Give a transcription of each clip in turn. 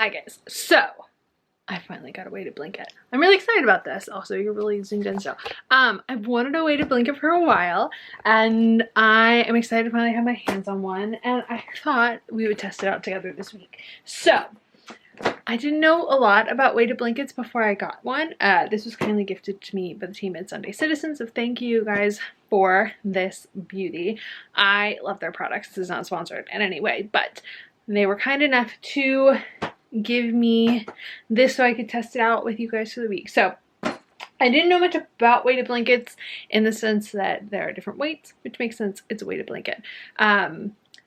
Hi guys, so I finally got a weighted blanket. I'm really excited about this. Also, you're really zoomed in still. I've wanted a weighted blanket for a while, and I am excited to finally have my hands on one, and I thought we would test it out together this week. So, I didn't know a lot about weighted blankets before I got one. This was kindly gifted to me by the team at Sunday Citizen, so thank you guys for this beauty. I love their products. This is not sponsored in any way, but they were kind enough to give me this so I could test it out with you guys for the week. So I didn't know much about weighted blankets in the sense that there are different weights, which makes sense. It's a weighted blanket.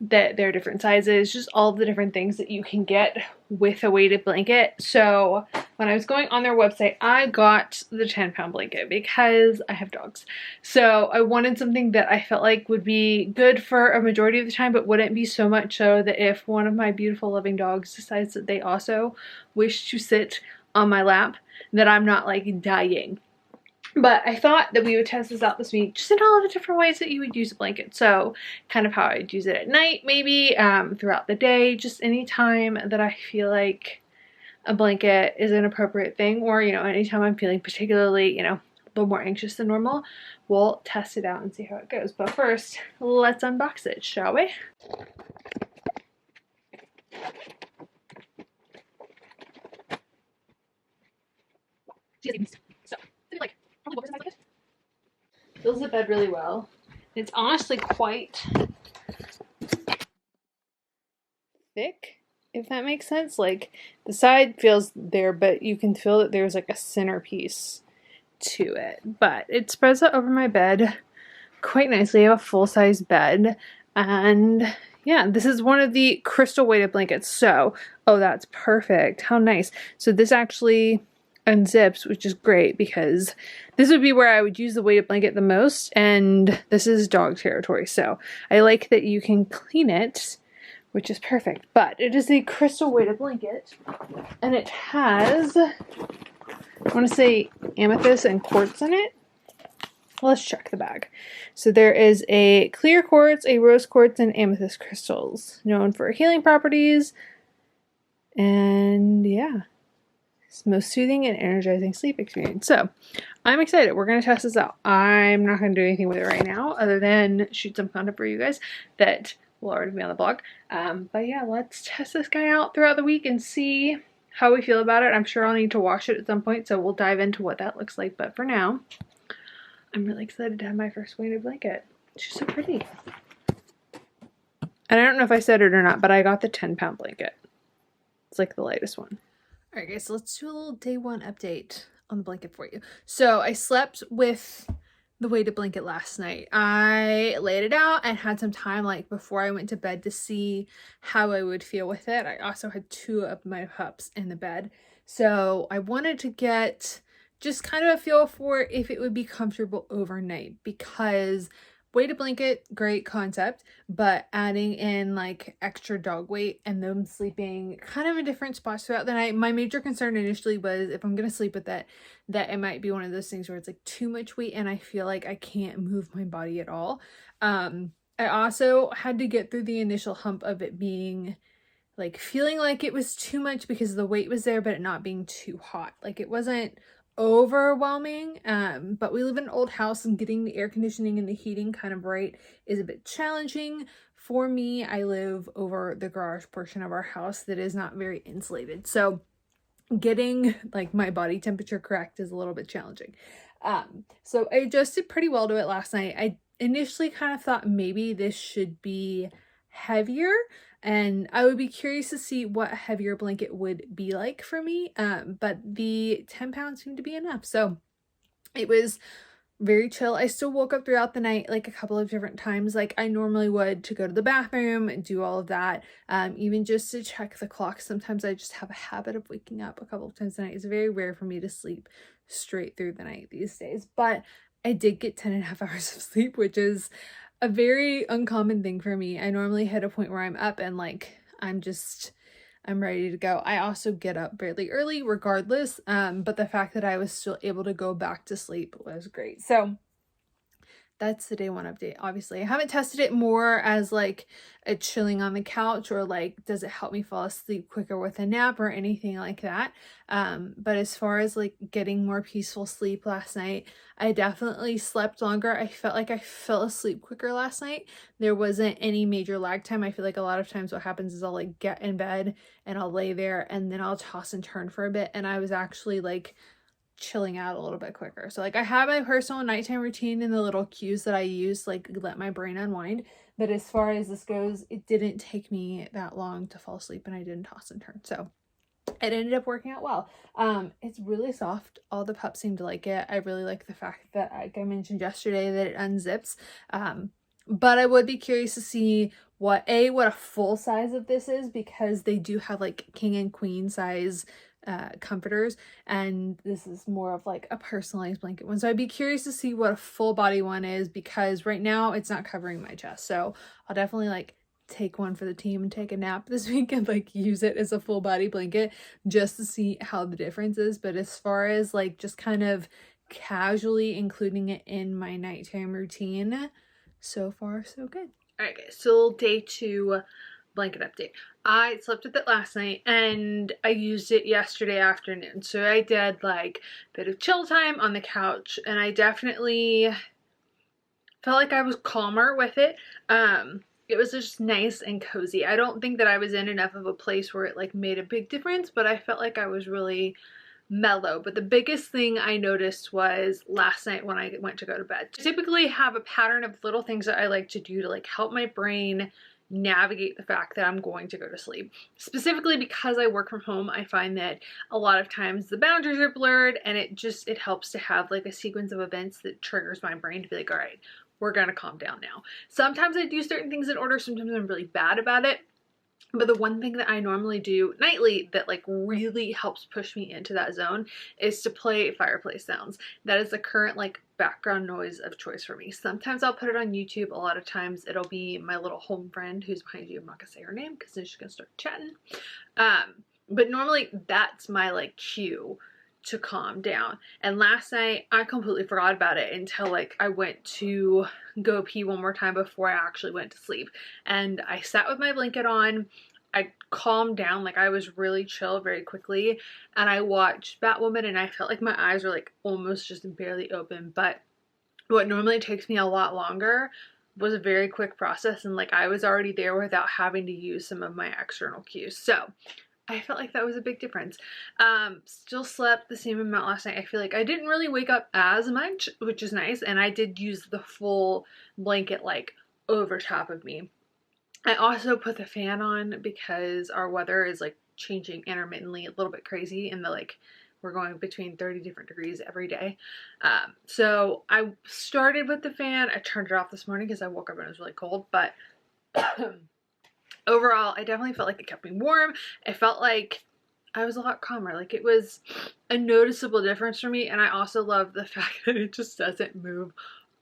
That there are different sizes, just all the different things that you can get with a weighted blanket. So when I was going on their website, I got the 10-pound blanket because I have dogs. So I wanted something that I felt like would be good for a majority of the time, but wouldn't be so much so that if one of my beautiful loving dogs decides that they also wish to sit on my lap, that I'm not like dying. But I thought that we would test this out this week, just in all of the different ways that you would use a blanket. So kind of how I'd use it at night, maybe throughout the day, just any time that I feel like a blanket is an appropriate thing, or, you know, anytime I'm feeling particularly, you know, a little more anxious than normal, we'll test it out and see how it goes. But first, let's unbox it, shall we? So, like, probably what was it? Fills the bed really well. It's honestly quite thick, if that makes sense. Like, the side feels there, but you can feel that there's like a centerpiece to it. But it spreads out over my bed quite nicely. I have a full-size bed, and yeah, this is one of the crystal weighted blankets. So, oh, that's perfect. How nice. So this actually unzips, which is great because this would be where I would use the weighted blanket the most, and this is dog territory. So I like that you can clean it, which is perfect. But it is a crystal weighted blanket, and it has, I want to say, amethyst and quartz in it. Let's check the bag. So there is a clear quartz, a rose quartz, and amethyst crystals, known for healing properties. And yeah, it's most soothing and energizing sleep experience. So I'm excited. We're going to test this out. I'm not going to do anything with it right now other than shoot some content for you guys that will already be on the blog. But yeah, let's test this guy out throughout the week and see how we feel about it. I'm sure I'll need to wash it at some point, so we'll dive into what that looks like. But for now, I'm really excited to have my first weighted blanket. She's so pretty. And I don't know if I said it or not, but I got the 10-pound blanket. It's like the lightest one. Alright guys, so let's do a little day one update on the blanket for you. So I slept with the weighted blanket last night. I laid it out and had some time like before I went to bed to see how I would feel with it. I also had 2 of my pups in the bed. So I wanted to get just kind of a feel for if it would be comfortable overnight, because weighted blanket, great concept, but adding in like extra dog weight and them sleeping kind of in different spots throughout the night. My major concern initially was if I'm going to sleep with that it might be one of those things where it's like too much weight and I feel like I can't move my body at all. I also had to get through the initial hump of it being like feeling like it was too much because the weight was there, but it not being too hot. Like it wasn't overwhelming, but we live in an old house and getting the air conditioning and the heating kind of right is a bit challenging for me. I live over the garage portion of our house that is not very insulated, so getting like my body temperature correct is a little bit challenging. So I adjusted pretty well to it last night. I initially kind of thought maybe this should be heavier, and I would be curious to see what a heavier blanket would be like for me, but the 10 pounds seemed to be enough. So it was very chill. I still woke up throughout the night like a couple of different times like I normally would, to go to the bathroom and do all of that, even just to check the clock. Sometimes I just have a habit of waking up a couple of times a night. It's very rare for me to sleep straight through the night these days, but I did get 10.5 hours of sleep, which is a very uncommon thing for me. I normally hit a point where I'm up and like I'm ready to go. I also get up fairly early regardless, but the fact that I was still able to go back to sleep was great. So that's the day one update. Obviously, I haven't tested it more as like a chilling on the couch, or like, does it help me fall asleep quicker with a nap or anything like that. But as far as like getting more peaceful sleep last night, I definitely slept longer. I felt like I fell asleep quicker last night. There wasn't any major lag time. I feel like a lot of times what happens is I'll like get in bed and I'll lay there and then I'll toss and turn for a bit, and I was actually like chilling out a little bit quicker. So like I have my personal nighttime routine and the little cues that I use like let my brain unwind, but as far as this goes, it didn't take me that long to fall asleep and I didn't toss and turn. So it ended up working out well. It's really soft. All the pups seem to like it. I really like the fact that, like I mentioned yesterday, that it unzips. But I would be curious to see what a full size of this is, because they do have like king and queen size comforters, and this is more of like a personalized blanket one. So I'd be curious to see what a full body one is, because right now it's not covering my chest. So I'll definitely like take one for the team and take a nap this week and like use it as a full body blanket just to see how the difference is. But as far as like just kind of casually including it in my nighttime routine, so far so good. All right guys, so day 2 blanket update. I slept with it last night and I used it yesterday afternoon. So I did like a bit of chill time on the couch, and I definitely felt like I was calmer with it. It was just nice and cozy. I don't think that I was in enough of a place where it like made a big difference, but I felt like I was really mellow. But the biggest thing I noticed was last night when I went to go to bed. I typically have a pattern of little things that I like to do to like help my brain navigate the fact that I'm going to go to sleep. Specifically because I work from home, I find that a lot of times the boundaries are blurred, and it helps to have like a sequence of events that triggers my brain to be like, all right, we're gonna calm down now. Sometimes I do certain things in order, sometimes I'm really bad about it. But the one thing that I normally do nightly that like really helps push me into that zone is to play fireplace sounds. That is the current like background noise of choice for me. Sometimes I'll put it on YouTube. A lot of times it'll be my little home friend who's behind you. I'm not gonna say her name because then she's gonna start chatting. But normally that's my like cue to calm down. And last night I completely forgot about it until like I went to go pee one more time before I actually went to sleep. And I sat with my blanket on. I calmed down, like I was really chill very quickly, and I watched Batwoman and I felt like my eyes were like almost just barely open. But what normally takes me a lot longer was a very quick process, and like I was already there without having to use some of my external cues. So I felt like that was a big difference. Still slept the same amount last night. I feel like I didn't really wake up as much, which is nice, and I did use the full blanket like over top of me. I also put the fan on because our weather is like changing intermittently, a little bit crazy, and we're going between 30 different degrees every day. So I started with the fan. I turned it off this morning because I woke up and it was really cold, but overall, I definitely felt like it kept me warm. I felt like I was a lot calmer. Like it was a noticeable difference for me, and I also love the fact that it just doesn't move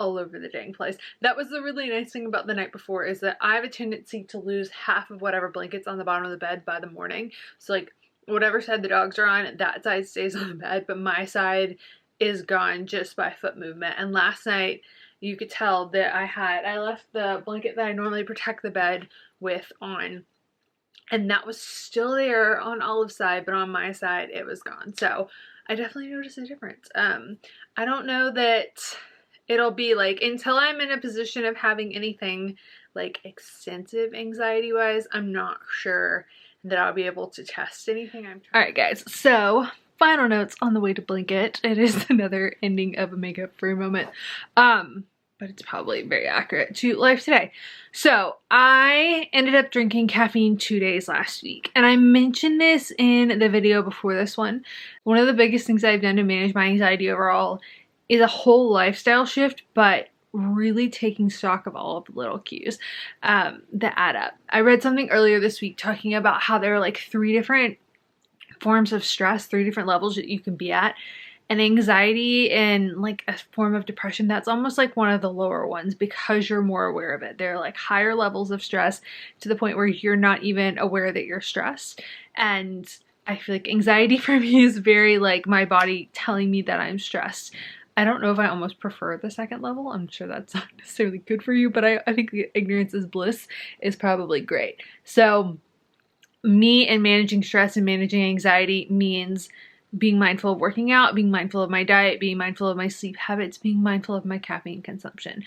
all over the dang place. That was the really nice thing about the night before, is that I have a tendency to lose half of whatever blanket's on the bottom of the bed by the morning. So like whatever side the dogs are on, that side stays on the bed, but my side is gone just by foot movement. And last night you could tell that I left the blanket that I normally protect the bed with on, and that was still there on Olive's side, but on my side it was gone. So I definitely noticed a difference. I don't know that it'll be like, until I'm in a position of having anything like extensive anxiety wise, I'm not sure that I'll be able to test anything. Alright guys, so final notes on the way to blanket. It is another ending of a makeup free moment. But it's probably very accurate to life today. So I ended up drinking caffeine 2 days last week, and I mentioned this in the video before this one. One of the biggest things I've done to manage my anxiety overall is a whole lifestyle shift, but really taking stock of all of the little cues that add up. I read something earlier this week talking about how there are like 3 different forms of stress, 3 different levels that you can be at. And anxiety and like a form of depression, that's almost like one of the lower ones because you're more aware of it. They're like higher levels of stress to the point where you're not even aware that you're stressed. And I feel like anxiety for me is very like my body telling me that I'm stressed. I don't know if I almost prefer the second level. I'm sure that's not necessarily good for you, but I think the ignorance is bliss is probably great. So me and managing stress and managing anxiety means being mindful of working out, being mindful of my diet, being mindful of my sleep habits, being mindful of my caffeine consumption.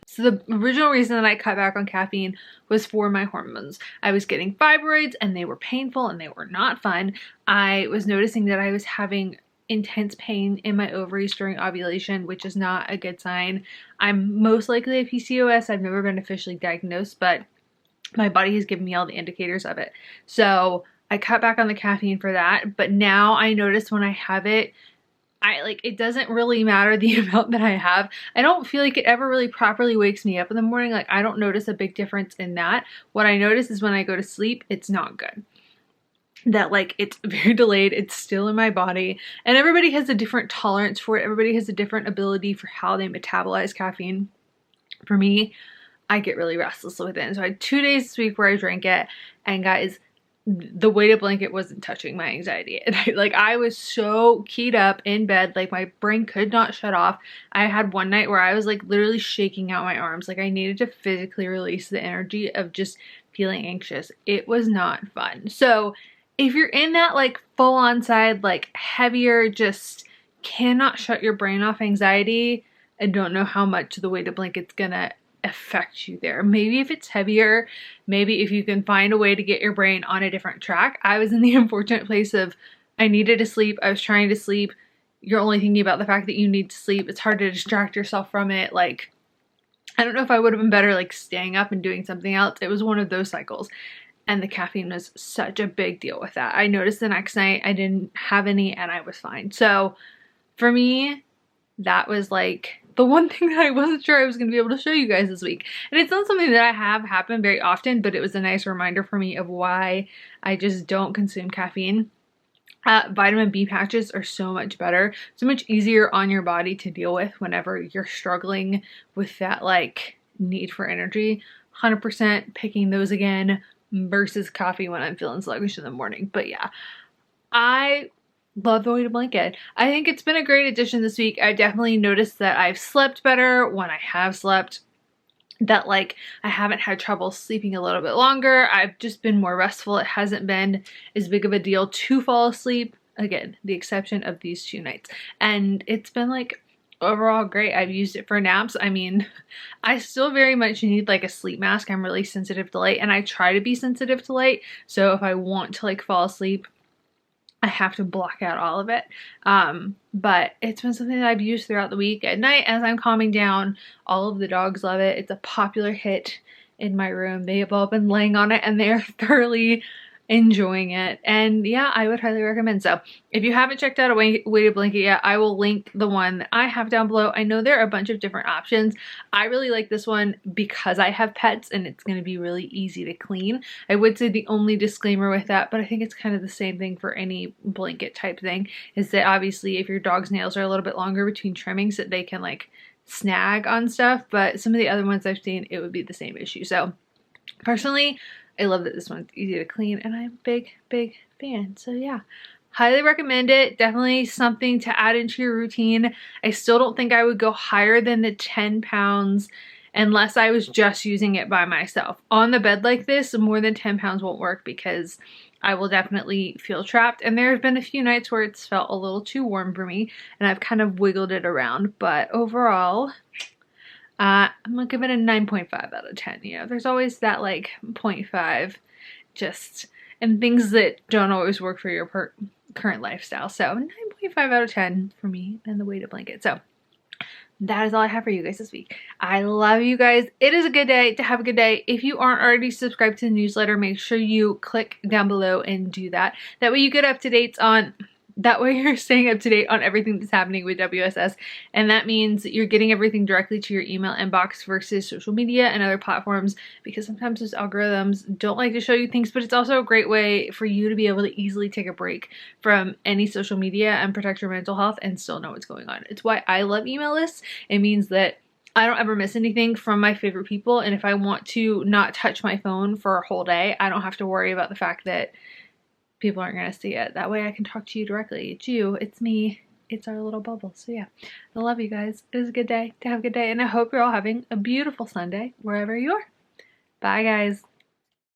So the original reason that I cut back on caffeine was for my hormones. I was getting fibroids and they were painful and they were not fun. I was noticing that I was having intense pain in my ovaries during ovulation, which is not a good sign. I'm most likely a PCOS. I've never been officially diagnosed, but my body has given me all the indicators of it. So I cut back on the caffeine for that. But now I notice when I have it, it doesn't really matter the amount that I have. I don't feel like it ever really properly wakes me up in the morning. Like, I don't notice a big difference in that. What I notice is when I go to sleep, it's not good. That it's very delayed, it's still in my body, and everybody has a different tolerance for it. Everybody has a different ability for how they metabolize caffeine. For me, I get really restless with it. And so I had 2 days this week where I drank it, and guys, the weighted blanket wasn't touching my anxiety. And I was so keyed up in bed, my brain could not shut off. I had one night where I was literally shaking out my arms. I needed to physically release the energy of just feeling anxious. It was not fun. So if you're in that full on side, heavier, just cannot shut your brain off anxiety, I don't know how much the weighted blanket's gonna affect you there. Maybe if it's heavier, maybe if you can find a way to get your brain on a different track. I was in the unfortunate place of I needed to sleep. I was trying to sleep. You're only thinking about the fact that you need to sleep. It's hard to distract yourself from it. I don't know if I would have been better staying up and doing something else. It was one of those cycles. And the caffeine was such a big deal with that. I noticed the next night I didn't have any and I was fine. So for me, that was the one thing that I wasn't sure I was going to be able to show you guys this week. And it's not something that I have happen very often, but it was a nice reminder for me of why I just don't consume caffeine. Vitamin B patches are so much better, so much easier on your body to deal with whenever you're struggling with that need for energy. 100% picking those again versus coffee when I'm feeling sluggish in the morning. But yeah, I love the weighted blanket. I think it's been a great addition this week. I definitely noticed that I've slept better when I have slept, that I haven't had trouble sleeping a little bit longer. I've just been more restful. It hasn't been as big of a deal to fall asleep. Again, the exception of these 2 nights. And it's been overall great. I've used it for naps. I mean, I still very much need a sleep mask. I'm really sensitive to light, and I try to be sensitive to light. So if I want to fall asleep, I have to block out all of it. But it's been something that I've used throughout the week. At night, as I'm calming down, all of the dogs love it. It's a popular hit in my room. They have all been laying on it and they're thoroughly enjoying it. And yeah, I would highly recommend. So if you haven't checked out a weighted blanket yet, I will link the one that I have down below. I know there are a bunch of different options. I really like this one because I have pets and it's going to be really easy to clean. I would say the only disclaimer with that, but I think it's kind of the same thing for any blanket type thing, is that obviously if your dog's nails are a little bit longer between trimmings, that they can snag on stuff. But some of the other ones I've seen, it would be the same issue. So personally, I love that this one's easy to clean, and I'm a big fan. So yeah, highly recommend it. Definitely something to add into your routine. I still don't think I would go higher than the 10 pounds unless I was just using it by myself. On the bed like this, more than 10 pounds won't work because I will definitely feel trapped. And there have been a few nights where it's felt a little too warm for me, and I've kind of wiggled it around. But overall, I'm gonna give it a 9.5 out of 10. You know, there's always that 0.5 just, and things that don't always work for your current lifestyle. So 9.5 out of 10 for me and the weighted blanket. So that is all I have for you guys this week. I love you guys. It is a good day to have a good day. If you aren't already subscribed to the newsletter, make sure you click down below and do that. That way you get up to date on That way you're staying up to date on everything that's happening with WSS, and that means you're getting everything directly to your email inbox versus social media and other platforms, because sometimes those algorithms don't like to show you things, but it's also a great way for you to be able to easily take a break from any social media and protect your mental health and still know what's going on. It's why I love email lists. It means that I don't ever miss anything from my favorite people, and if I want to not touch my phone for a whole day, I don't have to worry about the fact that people aren't going to see it. That way I can talk to you directly. It's you, it's me, it's our little bubble. So yeah, I love you guys. It was a good day to have a good day, and I hope you're all having a beautiful Sunday wherever you are. Bye, guys.